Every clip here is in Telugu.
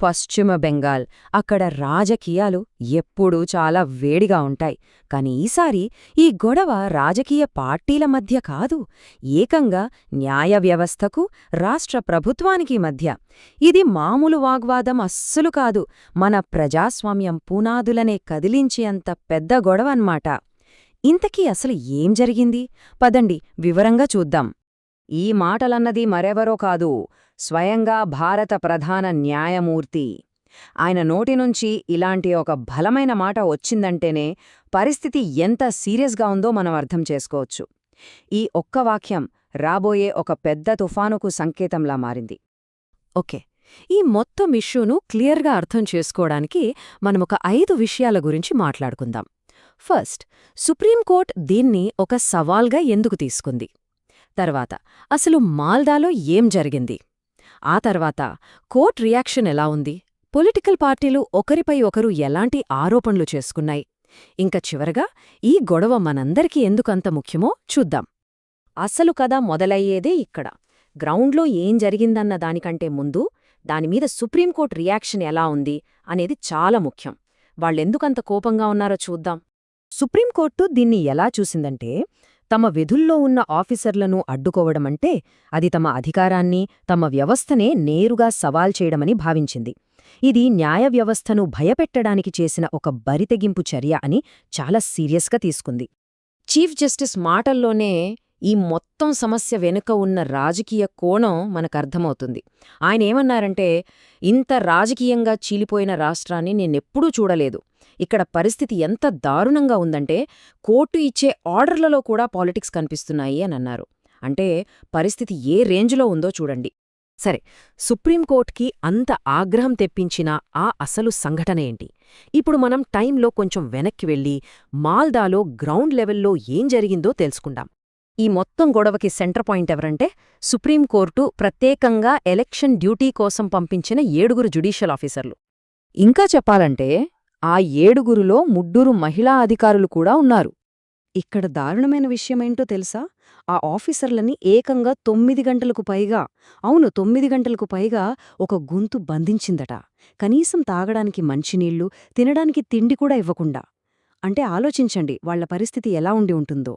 పశ్చిమ బెంగాల్. అక్కడ రాజకీయాలు ఎప్పుడూ చాలా వేడిగా ఉంటాయి. కాని ఈసారి ఈ గొడవ రాజకీయ పార్టీల మధ్య కాదు, ఏకంగా న్యాయ వ్యవస్థకు, రాష్ట్ర ప్రభుత్వానికి మధ్య. ఇది మామూలు వాగ్వాదం అస్సలు కాదు, మన ప్రజాస్వామ్యం పునాదులనే కదిలించేంత పెద్ద గొడవన్మాట. ఇంతకీ అసలు ఏం జరిగింది? పదండి వివరంగా చూద్దాం. ఈ మాటలన్నది మరెవరో కాదు, స్వయంగా భారత ప్రధాన న్యాయమూర్తి. ఆయన నోటి నుంచి ఇలాంటి ఒక బలమైన మాట వచ్చిందంటేనే పరిస్థితి ఎంత సీరియస్గా ఉందో మనం అర్థం చేసుకోవచ్చు. ఈ ఒక్క వాక్యం రాబోయే ఒక పెద్ద తుఫానుకు సంకేతంలా మారింది. ఓకే, ఈ మొత్తం ఇష్యూను క్లియర్గా అర్థం చేసుకోవడానికి మనమొక 5 విషయాల గురించి మాట్లాడుకుందాం. ఫస్ట్, సుప్రీంకోర్టు దీన్ని ఒక సవాల్గా ఎందుకు తీసుకుంది? తర్వాత అసలు మాల్దాలో ఏం జరిగింది? ఆ తర్వాత కోర్ట్ రియాక్షన్ ఎలా ఉంది? పొలిటికల్ పార్టీలు ఒకరిపై ఒకరు ఎలాంటి ఆరోపణలు చేసుకున్నాయి? ఇంక చివరగా ఈ గొడవ మనందరికీ ఎందుకంత ముఖ్యమో చూద్దాం. అసలు కథ మొదలయ్యేదే ఇక్కడ. గ్రౌండ్లో ఏం జరిగిందన్న దానికంటే ముందు దానిమీద సుప్రీంకోర్టు రియాక్షన్ ఎలా ఉంది అనేది చాలా ముఖ్యం. వాళ్ళెందుకంత కోపంగా ఉన్నారో చూద్దాం. సుప్రీంకోర్టు దీన్ని ఎలా చూసిందంటే, తమ విధుల్లో ఉన్న ఆఫీసర్లను అడ్డుకోవడమంటే అది తమ అధికారాన్ని, తమ వ్యవస్థనే నేరుగా సవాల్ చేయడమని భావించింది. ఇది న్యాయ వ్యవస్థను భయపెట్టడానికి చేసిన ఒక బరితెగింపు చర్య అని చాలా సీరియస్గా తీసుకుంది. చీఫ్ జస్టిస్ మాటల్లోనే ఈ మొత్తం సమస్య వెనుక ఉన్న రాజకీయ కోణం మనకర్థమవుతుంది. ఆయనేమన్నారంటే, ఇంత రాజకీయంగా చీలిపోయిన రాష్ట్రాన్ని నేనెప్పుడూ చూడలేదు. ఇక్కడ పరిస్థితి ఎంత దారుణంగా ఉందంటే కోర్టు ఇచ్చే ఆర్డర్లలో కూడా పాలిటిక్స్ కనిపిస్తున్నాయి అని అన్నారు. అంటే పరిస్థితి ఏ రేంజ్లో ఉందో చూడండి. సరే, సుప్రీంకోర్టుకి అంత ఆగ్రహం తెప్పించిన ఆ అసలు సంఘటన ఏంటి? ఇప్పుడు మనం టైంలో కొంచెం వెనక్కి వెళ్ళి మాల్దాలో గ్రౌండ్ లెవెల్లో ఏం జరిగిందో తెలుసుకుందాం. ఈ మొత్తం గొడవకి సెంటర్ పాయింట్ ఎవరంటే, సుప్రీంకోర్టు ప్రత్యేకంగా ఎలక్షన్ డ్యూటీ కోసం పంపించిన 7 జ్యుడిషియల్ ఆఫీసర్లు. ఇంకా చెప్పాలంటే ఆ 7గురిలో 3 మహిళా అధికారులు కూడా ఉన్నారు. ఇక్కడ దారుణమైన విషయమేంటో తెలుసా? ఆ ఆఫీసర్లని ఏకంగా 9 గంటలకు పైగా, అవును 9 గంటలకు పైగా ఒక గొంతు బంధించిందట. కనీసం తాగడానికి మంచినీళ్లు, తినడానికి తిండి కూడా ఇవ్వకుండా. అంటే ఆలోచించండి వాళ్ల పరిస్థితి ఎలా ఉండి ఉంటుందో.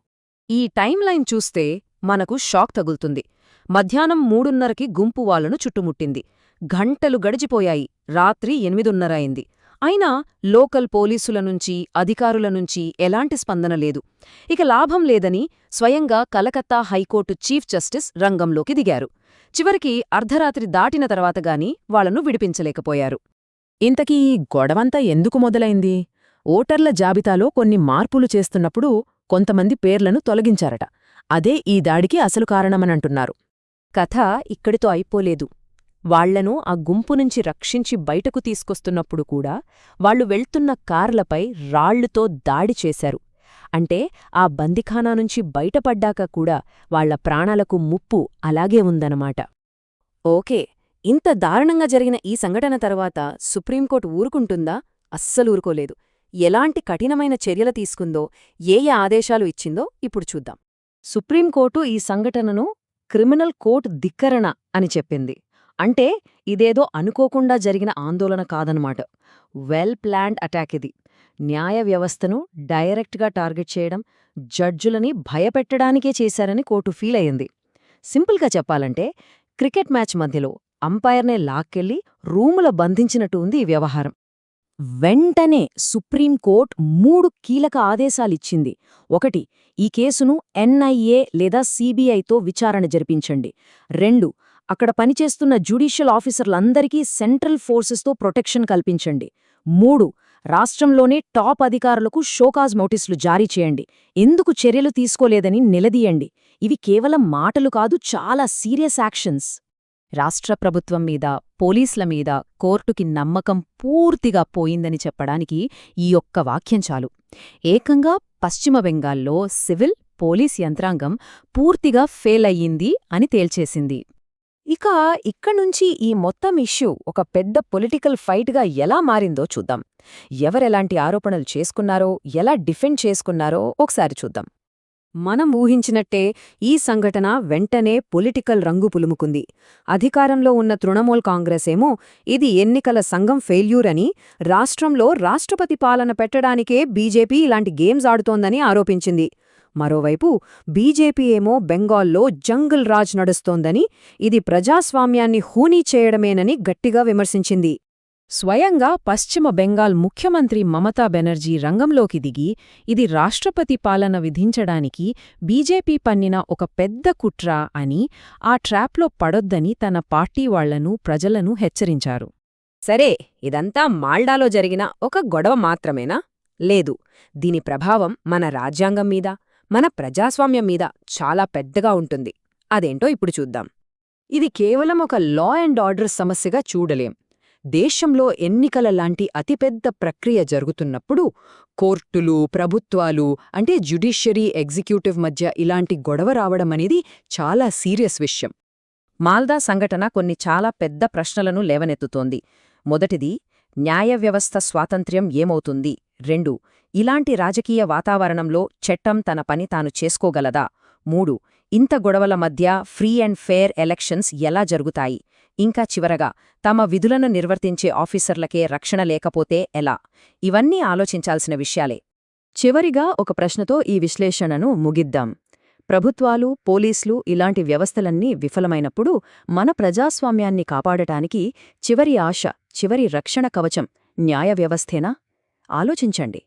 ఈ టైం లైన్ చూస్తే మనకు షాక్ తగులుతుంది. మధ్యాహ్నం 3:30కి గుంపు వాళ్లను చుట్టుముట్టింది. గంటలు గడిచిపోయాయి, రాత్రి 8:30 అయింది. అయినా లోకల్ పోలీసుల నుంచి, అధికారుల నుంచి ఎలాంటి స్పందన లేదు. ఇక లాభం లేదని స్వయంగా కలకత్తా హైకోర్టు చీఫ్ జస్టిస్ రంగంలోకి దిగారు. చివరికి అర్ధరాత్రి దాటిన తర్వాతగాని వాళ్లను విడిపించలేకపోయారు. ఇంతకీ ఈ గొడవంతా ఎందుకు మొదలైంది? ఓటర్ల జాబితాలో కొన్ని మార్పులు చేస్తున్నప్పుడు కొంతమంది పేర్లను తొలగించారట. అదే ఈ దాడికి అసలు కారణమనంటున్నారు. కథ ఇక్కడితో అయిపోలేదు. వాళ్లను ఆ గుంపు నుంచి రక్షించి బయటకు తీసుకొస్తున్నప్పుడు కూడా వాళ్లు వెళ్తున్న కార్లపై రాళ్లుతో దాడి చేశారు. అంటే ఆ బందిఖానా నుంచి బయటపడ్డాక కూడా వాళ్ల ప్రాణాలకు ముప్పు అలాగే ఉందన్నమాట. ఓకే, ఇంత దారుణంగా జరిగిన ఈ సంఘటన తర్వాత సుప్రీంకోర్టు ఊరుకుంటుందా? అస్సలు ఊరుకోలేదు. ఎలాంటి కఠినమైన చర్యలు తీసుకుందో, ఏ ఆదేశాలు ఇచ్చిందో ఇప్పుడు చూద్దాం. సుప్రీంకోర్టు ఈ సంఘటనను క్రిమినల్ కోర్టు ధిక్కరణ అని చెప్పింది. అంటే ఇదేదో అనుకోకుండా జరిగిన ఆందోళన కాదనమాట. వెల్ ప్లాన్డ్ అటాక్ ఇది. న్యాయ వ్యవస్థను డైరెక్ట్గా టార్గెట్ చేయడం, జడ్జులని భయపెట్టడానికే చేశారని కోర్టు ఫీల్ అయ్యింది. సింపుల్గా చెప్పాలంటే క్రికెట్ మ్యాచ్ మధ్యలో అంపైర్నే లాక్కెళ్లి రూముల బంధించినట్టు ఉంది ఈ వ్యవహారం. వెంటనే సుప్రీంకోర్టు 3 కీలక ఆదేశాలిచ్చింది. 1. ఈ కేసును ఎన్ఐఏ లేదా సిబిఐతో విచారణ జరిపించండి. 2. అక్కడ పనిచేస్తున్న జ్యుడిషియల్ ఆఫీసర్లందరికీ సెంట్రల్ ఫోర్సెస్తో ప్రొటెక్షన్ కల్పించండి. 3. రాష్ట్రంలోనే టాప్ అధికారులకు షోకాజ్ నోటీసులు జారీ చేయండి. ఎందుకు చర్యలు తీసుకోలేదని నిలదీయండి. ఇవి కేవలం మాటలు కాదు, చాలా సీరియస్ యాక్షన్స్. రాష్ట్ర ప్రభుత్వం మీద, పోలీసుల మీద కోర్టుకి నమ్మకం పూర్తిగా పోయిందని చెప్పడానికి ఈ ఒక్క వాక్యం చాలు. ఏకంగా పశ్చిమ బెంగాల్లో సివిల్, పోలీస్ యంత్రాంగం పూర్తిగా ఫెయిల్ అయ్యింది అని తేల్చేసింది. ఇక ఇక్కడ్నుంచి ఈ మొత్తం ఇష్యూ ఒక పెద్ద పొలిటికల్ ఫైట్గా ఎలా మారిందో చూద్దాం. ఎవరెలాంటి ఆరోపణలు చేసుకున్నారో, ఎలా డిఫెండ్ చేసుకున్నారో ఒకసారి చూద్దాం. మనం ఊహించినట్టే ఈ సంఘటన వెంటనే పొలిటికల్ రంగు పులుముకుంది. అధికారంలో ఉన్న తృణమూల్ కాంగ్రెస్ ఏమో ఇది ఎన్నికల సంఘం ఫెయిల్యూర్ అని, రాష్ట్రంలో రాష్ట్రపతి పాలన పెట్టడానికే బీజేపీ ఇలాంటి గేమ్స్ ఆడుతోందని ఆరోపించింది. మరోవైపు బీజేపీ ఏమో బెంగాల్లో జంగిల్ రాజ్ నడుస్తోందని, ఇది ప్రజాస్వామ్యాన్ని హూనీ చేయడమేనని గట్టిగా విమర్శించింది. స్వయంగా పశ్చిమ బెంగాల్ ముఖ్యమంత్రి మమతా బెనర్జీ రంగంలోకి దిగి ఇది రాష్ట్రపతి పాలన విధించడానికి బీజేపీ పన్నిన ఒక పెద్ద కుట్ర అని, ఆ ట్రాప్లో పడొద్దని తన పార్టీ వాళ్లను, ప్రజలను హెచ్చరించారు. సరే, ఇదంతా మాల్డాలో జరిగిన ఒక గొడవ మాత్రమేనా? లేదు. దీని ప్రభావం మన రాజ్యాంగం మీద, మన ప్రజాస్వామ్యం మీద చాలా పెద్దగా ఉంటుంది. అదేంటో ఇప్పుడు చూద్దాం. ఇది కేవలం ఒక లా అండ్ ఆర్డర్ సమస్యగా చూడలేం. దేశంలో ఎన్నికల లాంటి అతిపెద్ద ప్రక్రియ జరుగుతున్నప్పుడు కోర్టులు, ప్రభుత్వాలు అంటే జ్యుడిషియరీ, ఎగ్జిక్యూటివ్ మధ్య ఇలాంటి గొడవ రావడమనేది చాలా సీరియస్ విషయం. మాల్దా సంఘటన కొన్ని చాలా పెద్ద ప్రశ్నలను లేవనెత్తుతోంది. మొదటిది, న్యాయ వ్యవస్థ స్వాతంత్ర్యం ఏమవుతుంది? 2, ఇలాంటి రాజకీయ వాతావరణంలో చట్టం తన పని తాను చేసుకోగలదా? 3, ఇంత గొడవల మధ్య ఫ్రీ అండ్ ఫెయిర్ ఎలక్షన్స్ ఎలా జరుగుతాయి? ఇంకా చివరగా, తమ విధులను నిర్వర్తించే ఆఫీసర్లకే రక్షణ లేకపోతే ఎలా? ఇవన్నీ ఆలోచించాల్సిన విషయాలే. చివరిగా ఒక ప్రశ్నతో ఈ విశ్లేషణను ముగిద్దాం. ప్రభుత్వాలు, పోలీసులు ఇలాంటి వ్యవస్థలన్నీ విఫలమైనప్పుడు మన ప్రజాస్వామ్యాన్ని కాపాడటానికి చివరి ఆశ, చివరి రక్షణ కవచం న్యాయ వ్యవస్థేనా? ఆలోచించండి.